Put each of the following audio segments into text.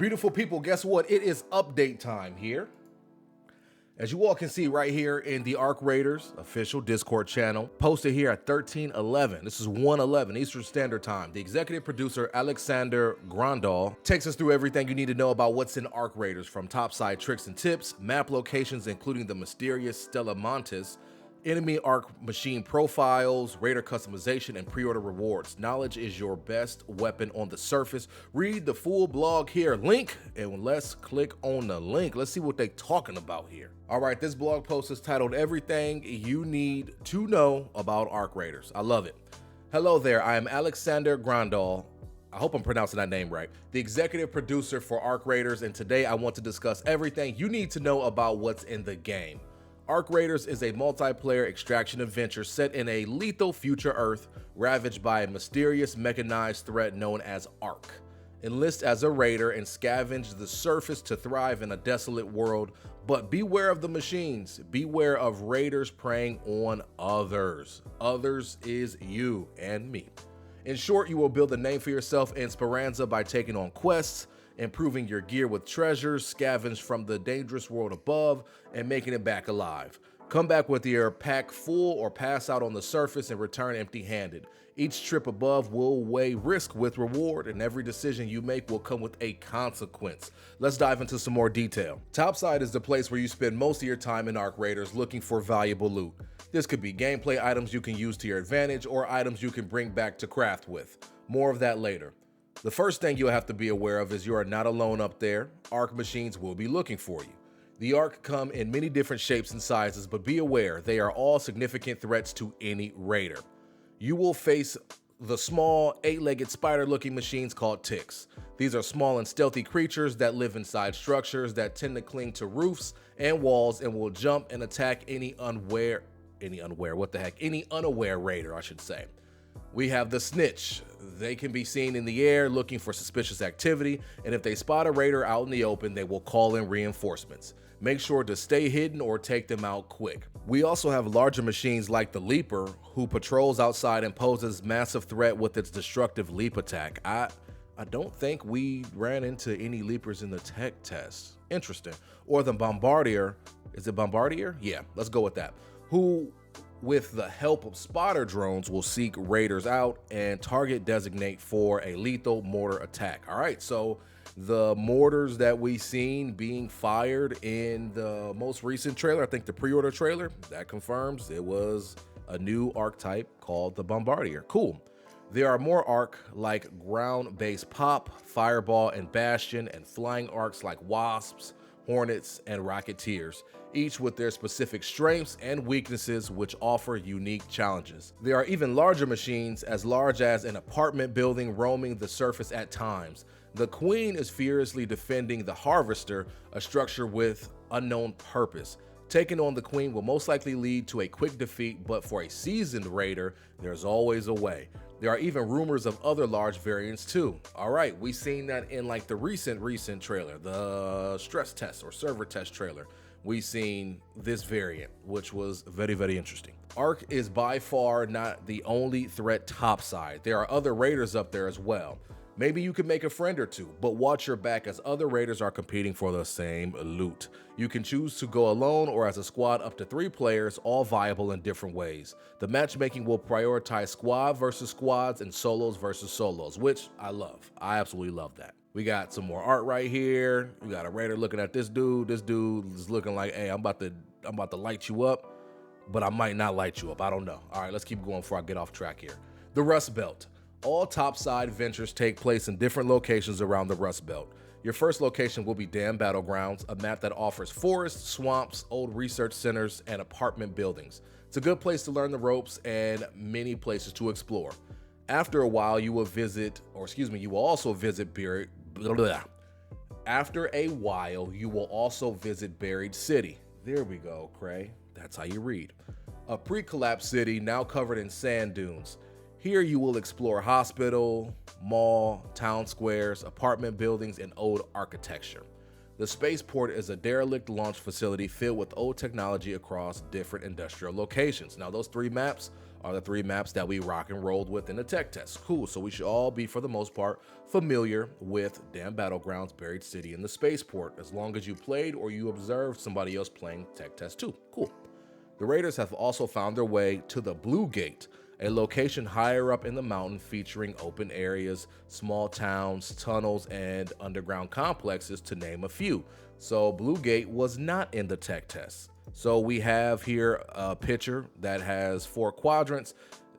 Beautiful people, guess what? It is update time here. As you all can see right here in the Arc Raiders official Discord channel, posted here at 13:11. This is 1:11 Eastern Standard Time. The executive producer, Alexander Grandal, takes us through everything you need to know about what's in Arc Raiders, from topside tricks and tips, map locations including the mysterious Stella Montis, enemy Arc machine profiles, raider customization, and pre-order rewards. Knowledge is your best weapon on the surface. Read the full blog here, link, and let's click on the link. Let's see what they're talking about here. All right, this blog post is titled Everything You Need to Know About Arc Raiders. I love it. Hello there, I am Alexander Grandal. I hope I'm pronouncing that name right. The executive producer for Arc Raiders, and today I want to discuss everything you need to know about what's in the game. Arc Raiders is a multiplayer extraction adventure set in a lethal future Earth ravaged by a mysterious mechanized threat known as Arc. Enlist as a raider and scavenge the surface to thrive in a desolate world, but beware of the machines. Beware of raiders preying on others. Others is you and me. In short, you will build a name for yourself in Speranza by taking on quests, improving your gear with treasures, scavenge from the dangerous world above, and making it back alive. Come back with your pack full or pass out on the surface and return empty-handed. Each trip above will weigh risk with reward, and every decision you make will come with a consequence. Let's dive into some more detail. Topside is the place where you spend most of your time in Arc Raiders looking for valuable loot. This could be gameplay items you can use to your advantage or items you can bring back to craft with. More of that later. The first thing you'll have to be aware of is you are not alone up there. Arc machines will be looking for you. The Arc come in many different shapes and sizes, but be aware they are all significant threats to any raider. You will face the small, 8-legged spider-looking machines called ticks. These are small and stealthy creatures that live inside structures that tend to cling to roofs and walls and will jump and attack any unaware raider, I should say. We have the snitch. They can be seen in the air looking for suspicious activity, and if they spot a raider out in the open, they will call in reinforcements. Make sure to stay hidden or take them out quick. We also have larger machines like the Leaper, who patrols outside and poses massive threat with its destructive leap attack. I don't think we ran into any Leapers in the tech test. Interesting. Or the Bombardier. Is it Bombardier? Yeah, let's go with that. Who, with the help of spotter drones, will seek raiders out and target designate for a lethal mortar attack. All right, so the mortars that we've seen being fired in the most recent trailer, I think the pre-order trailer, that confirms it was a new archetype called the Bombardier. Cool. There are more arc like ground-based Pop, Fireball, and Bastion, and flying arcs like Wasps, Hornets, and Rocketeers, each with their specific strengths and weaknesses which offer unique challenges. There are even larger machines, as large as an apartment building, roaming the surface at times. The Queen is furiously defending the Harvester, a structure with unknown purpose. Taking on the Queen will most likely lead to a quick defeat, but for a seasoned raider, there's always a way. There are even rumors of other large variants too. All right, we've seen that in like the recent trailer, the stress test or server test trailer. We've seen this variant, which was very, very interesting. Arc is by far not the only threat topside. There are other raiders up there as well. Maybe you can make a friend or two, but watch your back as other raiders are competing for the same loot. You can choose to go alone or as a squad up to 3 players, all viable in different ways. The matchmaking will prioritize squad versus squads and solos versus solos, which I love. I absolutely love that. We got some more art right here. We got a raider looking at this dude. This dude is looking like, hey, I'm about to light you up, but I might not light you up. I don't know. All right, let's keep going before I get off track here. The Rust Belt. All topside ventures take place in different locations around the Rust Belt. Your first location will be Dam Battlegrounds, a map that offers forests, swamps, old research centers, and apartment buildings. It's a good place to learn the ropes and many places to explore. After a while, you will also visit Buried City. There we go, Cray. That's how you read. A pre-collapsed city now covered in sand dunes. Here you will explore hospital, mall, town squares, apartment buildings, and old architecture. The spaceport is a derelict launch facility filled with old technology across different industrial locations. Now those 3 maps are the 3 maps that we rock and rolled with in the tech test. Cool, so we should all be, for the most part, familiar with Dam Battlegrounds, Buried City, and the Spaceport, as long as you played or you observed somebody else playing tech test 2. Cool. The Raiders have also found their way to the Blue Gate, a location higher up in the mountain featuring open areas, small towns, tunnels, and underground complexes, to name a few. So Blue Gate was not in the tech test. So we have here a picture that has 4 quadrants.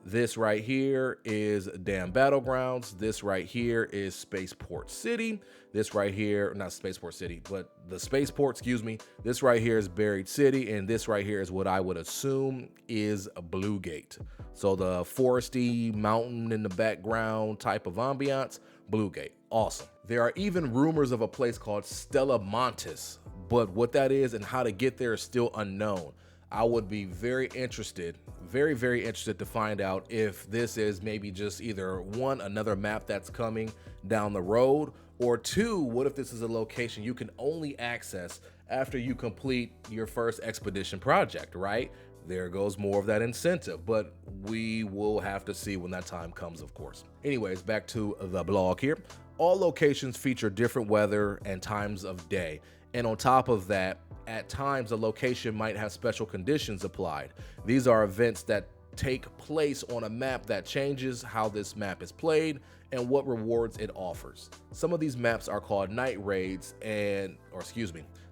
This right here is Dam Battlegrounds. This right here is Spaceport City. This right here, not Spaceport City, but the Spaceport, excuse me. This right here is Buried City, and this right here is what I would assume is a Blue Gate. So the foresty mountain in the background type of ambiance, Blue Gate. Awesome. There are even rumors of a place called Stella Montis, but what that is and how to get there is still unknown. I would be very interested, very interested to find out if this is maybe just either 1, another map that's coming down the road, or 2, what if this is a location you can only access after you complete your first expedition project, right? There goes more of that incentive, but we will have to see when that time comes, of course. Anyways, back to the blog here. All locations feature different weather and times of day. And on top of that, at times a location might have special conditions applied. These are events that take place on a map that changes how this map is played and what rewards it offers. Some of these maps are called night raids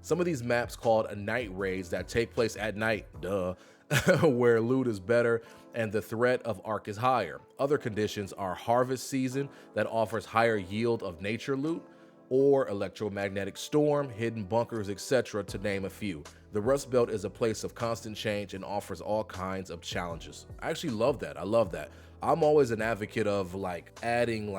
some of these maps called night raids that take place at night, where loot is better and the threat of arc is higher. Other conditions are harvest season that offers higher yield of nature loot, or electromagnetic storm, hidden bunkers, etc., to name a few. The Rust Belt is a place of constant change and offers all kinds of challenges. I actually love that. I love that. I'm always an advocate of adding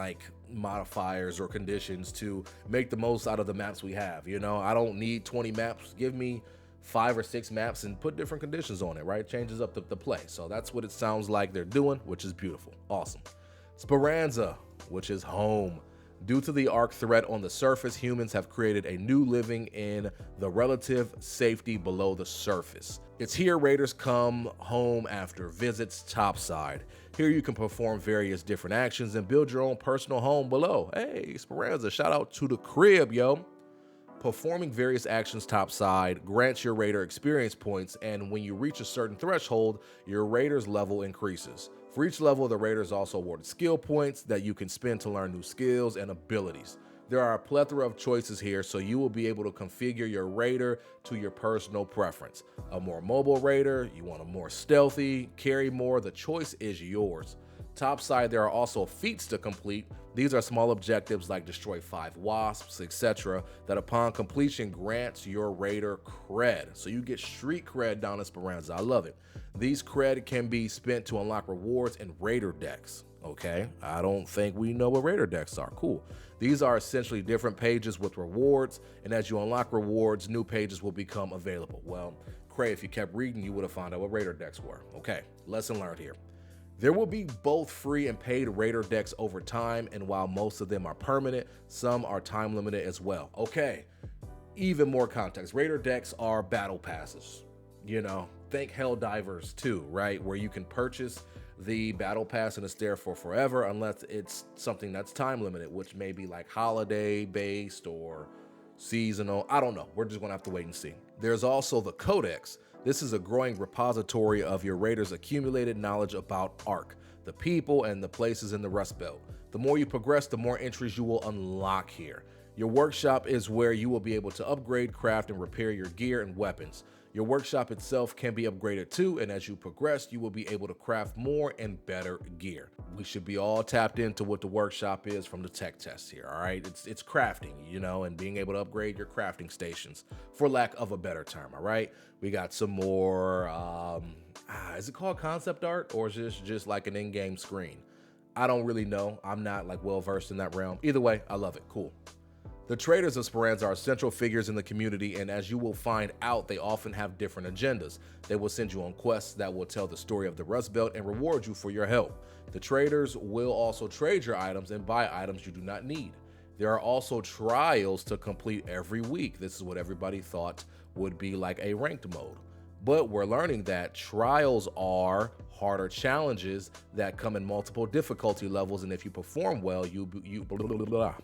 modifiers or conditions to make the most out of the maps we have. You know, I don't need 20 maps. Give me 5 or 6 maps and put different conditions on it, right? Changes up the play. So that's what it sounds like they're doing, which is beautiful. Awesome. Speranza, which is home. Due to the arc threat on the surface, humans have created a new living in the relative safety below the surface. It's here Raiders come home after visits Topside. Here you can perform various different actions and build your own personal home below. Hey, Speranza, shout out to the crib, yo. Performing various actions topside grants your Raider experience points, and when you reach a certain threshold, your Raider's level increases. For each level, the Raider is also awarded skill points that you can spend to learn new skills and abilities. There are a plethora of choices here, so you will be able to configure your Raider to your personal preference. A more mobile Raider, you want a more stealthy, carry more, the choice is yours. Topside, there are also feats to complete. These are small objectives like destroy 5 wasps, etc., that upon completion grants your Raider cred. So you get street cred down in Speranza. I love it. These cred can be spent to unlock rewards and Raider decks. Okay, I don't think we know what Raider decks are. Cool. These are essentially different pages with rewards, and as you unlock rewards, new pages will become available. Well, Cray, if you kept reading, you would have found out what Raider decks were. Okay, lesson learned here. There will be both free and paid Raider decks over time, and while most of them are permanent, some are time limited as well. Okay, even more context. Raider decks are battle passes. You know, think Helldivers 2, right? Where you can purchase the battle pass and it's there for forever unless it's something that's time limited, which may be like holiday based or seasonal. I don't know. We're just gonna have to wait and see. There's also the Codex. This is a growing repository of your Raiders' accumulated knowledge about Ark, the people, and the places in the Rust Belt. The more you progress, the more entries you will unlock here. Your workshop is where you will be able to upgrade, craft, and repair your gear and weapons. Your workshop itself can be upgraded too, and as you progress, you will be able to craft more and better gear. We should be all tapped into what the workshop is from the tech test here, all right? It's crafting, you know, and being able to upgrade your crafting stations, for lack of a better term, all right? We got some more, is it called concept art, or is this just like an in-game screen? I don't really know. I'm not like well-versed in that realm. Either way, I love it. Cool. The traders of Speranza are central figures in the community, and as you will find out, they often have different agendas. They will send you on quests that will tell the story of the Rust Belt and reward you for your help. The traders will also trade your items and buy items you do not need. There are also trials to complete every week. This is what everybody thought would be like a ranked mode. But we're learning that trials are harder challenges that come in multiple difficulty levels, and if you perform well, you blah, blah, blah, blah.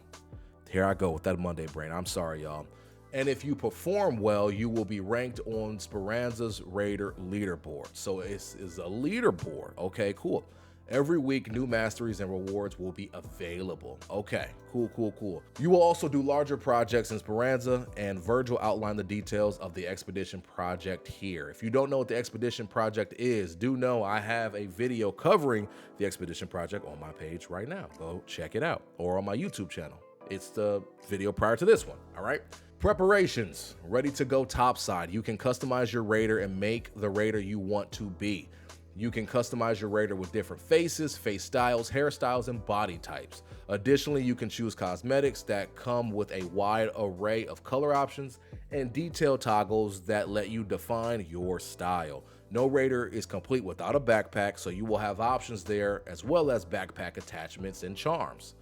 Here I go with that Monday brain. I'm sorry, y'all. And if you perform well, you will be ranked on Speranza's Raider leaderboard. So it's a leaderboard. Okay, cool. Every week, new masteries and rewards will be available. Okay, cool, cool, cool. You will also do larger projects in Speranza, and Virgil outlined the details of the expedition project here. If you don't know what the expedition project is, do know I have a video covering the expedition project on my page right now. Go check it out, or on my YouTube channel. It's the video prior to this one, all right? Preparations, ready to go topside. You can customize your raider and make the raider you want to be. You can customize your raider with different faces, face styles, hairstyles, and body types. Additionally, you can choose cosmetics that come with a wide array of color options and detail toggles that let you define your style. No raider is complete without a backpack, so you will have options there as well as backpack attachments and charms.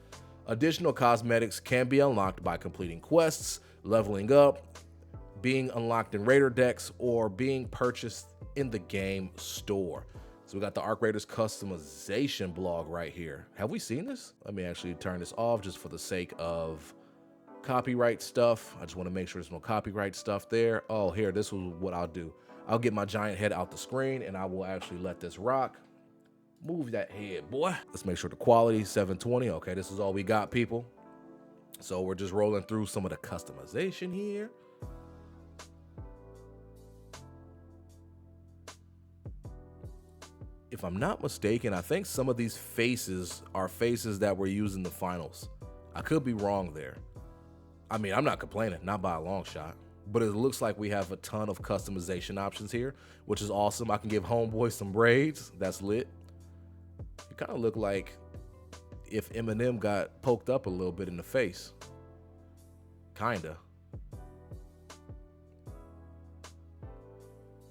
Additional cosmetics can be unlocked by completing quests, leveling up, being unlocked in raider decks, or being purchased in the game store. So we got the Arc Raiders customization blog right here. Have we seen this? Let me actually turn this off just for the sake of copyright stuff. I just want to make sure there's no copyright stuff there. Oh, here, this is what I'll do. I'll get my giant head out the screen and I will actually let this rock. Move that head, boy. Let's make sure the quality 720. Okay, this is all we got, people. So we're just rolling through some of the customization here. If I'm not mistaken, I think some of these faces are faces that were used in the finals. I could be wrong there. I mean, I'm not complaining, not by a long shot, but it looks like we have a ton of customization options here, which is awesome. I can give homeboy some braids. That's lit. You kind of look like if Eminem got poked up a little bit in the face. Kinda.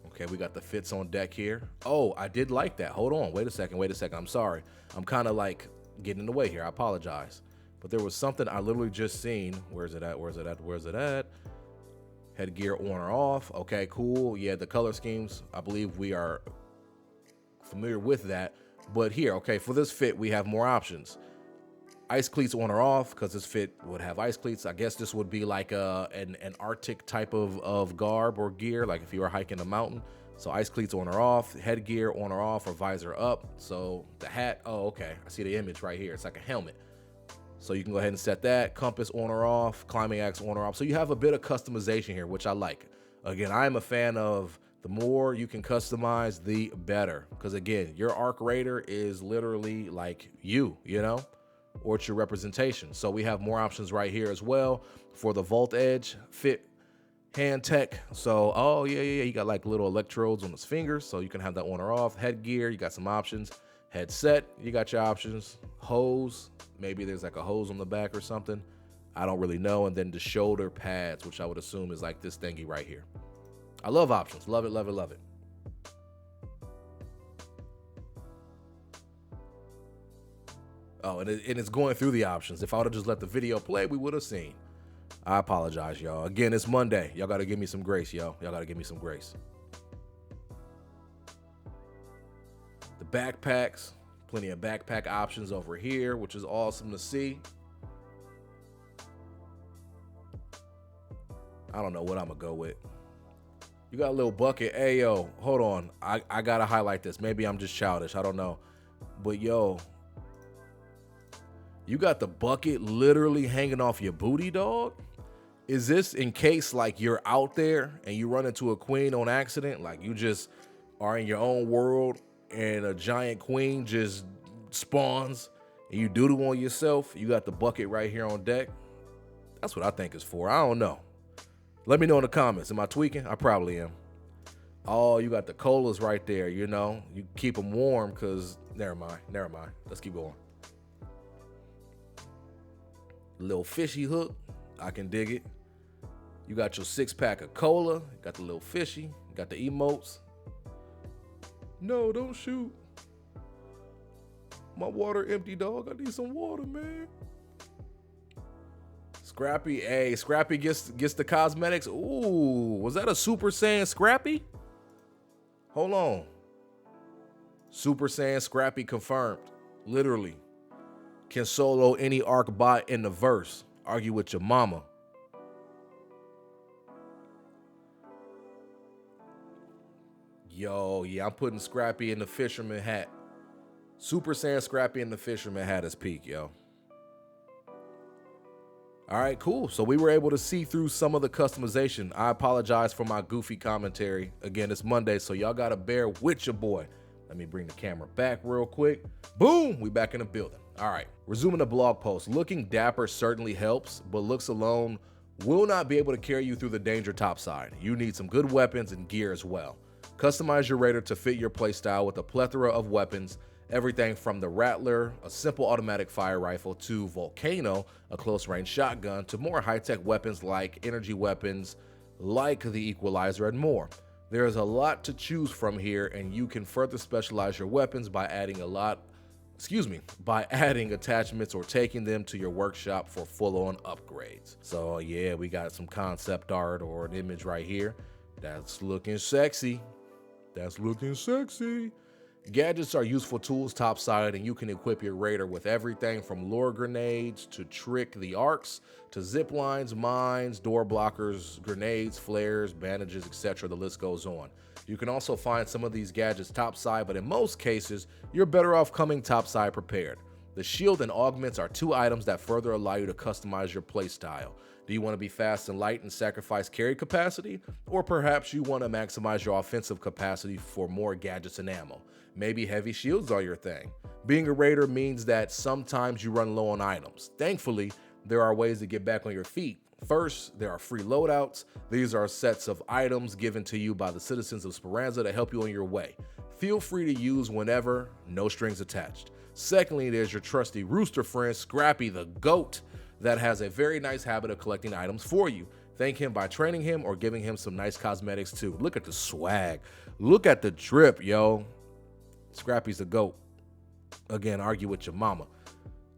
Okay, we got the fits on deck here. Oh, I did like that. Hold on, wait a second. I'm sorry. I'm kind of like getting in the way here. I apologize. But there was something I literally just seen. Where's it at? Headgear on or off. Okay, cool. Yeah, the color schemes, I believe we are familiar with that. But here, okay, for this fit, we have more options. Ice cleats on or off, because this fit would have ice cleats. I guess this would be like an Arctic type of garb or gear, like if you were hiking a mountain. So ice cleats on or off, headgear on or off, or visor up. So the hat, oh, okay, I see the image right here. It's like a helmet. So you can go ahead and set that. Compass on or off, climbing axe on or off. So you have a bit of customization here, which I like. Again, I am a fan of the more you can customize, the better. Because again, your Arc Raider is literally like you know? Or it's your representation. So we have more options right here as well for the Vault Edge fit hand tech. So, oh yeah, you got like little electrodes on his fingers, so you can have that on or off. Headgear, you got some options. Headset, you got your options. Hose, maybe there's like a hose on the back or something. I don't really know. And then the shoulder pads, which I would assume is like this thingy right here. I love options. Love it, love it, love it. Oh, and it's going through the options. If I would have just let the video play, we would have seen. I apologize, y'all. Again, it's Monday. Y'all got to give me some grace, yo. Y'all got to give me some grace. The backpacks, plenty of backpack options over here, which is awesome to see. I don't know what I'm going to go with. You got a little bucket. Hey, yo, hold on. I got to highlight this. Maybe I'm just childish. I don't know. But, yo, you got the bucket literally hanging off your booty, dog? Is this in case like you're out there and you run into a queen on accident? Like you just are in your own world and a giant queen just spawns and you doodle on yourself? You got the bucket right here on deck? That's what I think it's for. I don't know. Let me know in the comments. Am I tweaking? I probably am. Oh, you got the colas right there, you know? You keep them warm because, never mind. Let's keep going. Little fishy hook, I can dig it. You got your 6-pack of cola, got the little fishy, got the emotes. No, don't shoot. My water empty, dog. I need some water, man. Scrappy, hey, Scrappy gets the cosmetics. Ooh, was that a Super Saiyan Scrappy? Hold on. Super Saiyan Scrappy confirmed. Literally. Can solo any arc bot in the verse. Argue with your mama. Yo, yeah, I'm putting Scrappy in the fisherman hat. Super Saiyan Scrappy in the fisherman hat is peak, yo. All right, cool. So we were able to see through some of the customization. I apologize for my goofy commentary. Again, it's Monday, so y'all gotta bear with your boy. Let me bring the camera back real quick. Boom, we back in the building. All right, resuming the blog post. Looking dapper certainly helps, but looks alone will not be able to carry you through the danger topside. You need some good weapons and gear as well. Customize your raider to fit your playstyle with a plethora of weapons, everything from the Rattler, a simple automatic fire rifle, to Volcano, a close-range shotgun, to more high-tech weapons like energy weapons, like the Equalizer, and more. There is a lot to choose from here, and you can further specialize your weapons by adding attachments or taking them to your workshop for full-on upgrades. So yeah, we got some concept art or an image right here. That's looking sexy. That's looking sexy. Gadgets are useful tools topside, and you can equip your raider with everything from lure grenades to trick the arcs to zip lines, mines, door blockers, grenades, flares, bandages, etc. The list goes on. You can also find some of these gadgets topside, but in most cases, you're better off coming topside prepared. The shield and augments are two items that further allow you to customize your playstyle. Do you want to be fast and light and sacrifice carry capacity? Or perhaps you want to maximize your offensive capacity for more gadgets and ammo. Maybe heavy shields are your thing. Being a raider means that sometimes you run low on items. Thankfully, there are ways to get back on your feet. First, there are free loadouts. These are sets of items given to you by the citizens of Speranza to help you on your way. Feel free to use whenever, no strings attached. Secondly, there's your trusty rooster friend, Scrappy the Goat, that has a very nice habit of collecting items for you. Thank him by training him or giving him some nice cosmetics too. Look at the swag. Look at the drip, yo. Scrappy's the GOAT. Again, argue with your mama.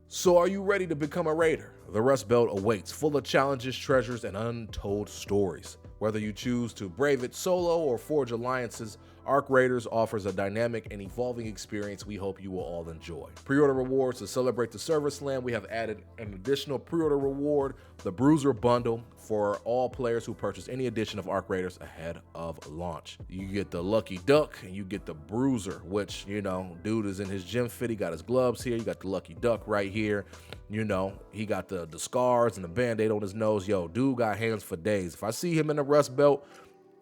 So are you ready to become a raider? The Rust Belt awaits, full of challenges, treasures, and untold stories. Whether you choose to brave it solo or forge alliances, Arc Raiders offers a dynamic and evolving experience we hope you will all enjoy. Pre-order rewards. To celebrate the server slam, we have added an additional pre-order reward, the Bruiser Bundle, for all players who purchase any edition of Arc Raiders ahead of launch. You get the Lucky Duck and you get the Bruiser, which, you know, dude is in his gym fit. He got his gloves here. You got the Lucky Duck right here. You know, he got the scars and the band-aid on his nose. Yo, dude got hands for days. If I see him in the Rust Belt,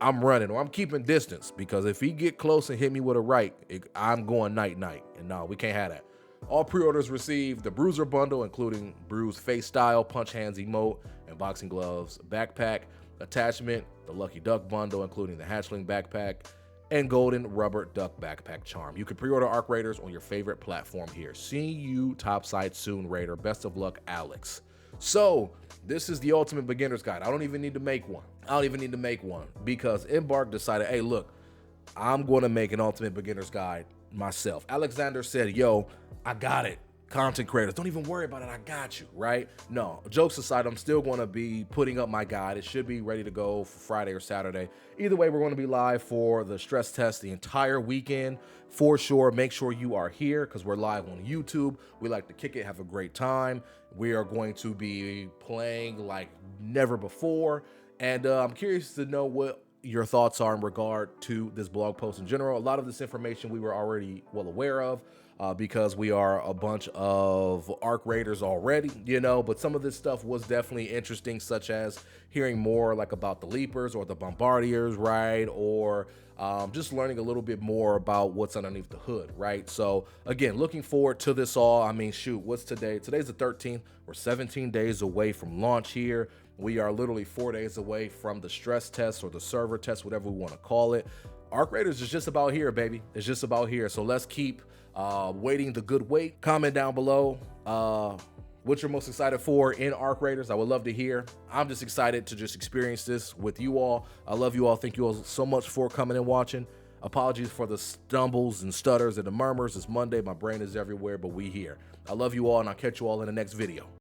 I'm running, or I'm keeping distance, because if he get close and hit me with a right, I'm going night-night. And no, we can't have that. All pre-orders receive the Bruiser Bundle, including Bruise Face Style, Punch Hands emote, and Boxing Gloves backpack attachment, the Lucky Duck Bundle, including the Hatchling backpack, and Golden Rubber Duck backpack charm. You can pre-order Arc Raiders on your favorite platform here. See you topside soon, Raider. Best of luck, Alex. So this is the ultimate beginner's guide. I don't even need to make one. Because Embark decided, hey, look, I'm going to make an ultimate beginner's guide myself. Alexander said, yo, I got it. Content creators, don't even worry about it. I got you, right? No, jokes aside, I'm still going to be putting up my guide. It should be ready to go for Friday or Saturday. Either way, we're going to be live for the stress test the entire weekend for sure. Make sure you are here because we're live on YouTube. We like to kick it, have a great time. We are going to be playing like never before. And I'm curious to know what your thoughts are in regard to this blog post in general. A lot of this information we were already well aware of. Because we are a bunch of Arc Raiders already, you know, but some of this stuff was definitely interesting, such as hearing more like about the Leapers or the Bombardiers, right? Or just learning a little bit more about what's underneath the hood, right? So again, looking forward to this all. I mean, shoot, what's today? Today's the 13th. We're 17 days away from launch here. We are literally 4 days away from the stress test or the server test, whatever we want to call it. Arc Raiders is just about here, baby. It's just about here. So let's keep waiting the good wait. Comment down below what you're most excited for in Arc Raiders. I would love to hear. I'm just excited to just experience this with you all. I love you all. Thank you all so much for coming and watching. Apologies for the stumbles and stutters and the murmurs. It's Monday. My brain is everywhere, but we here. I love you all, and I'll catch you all in the next video.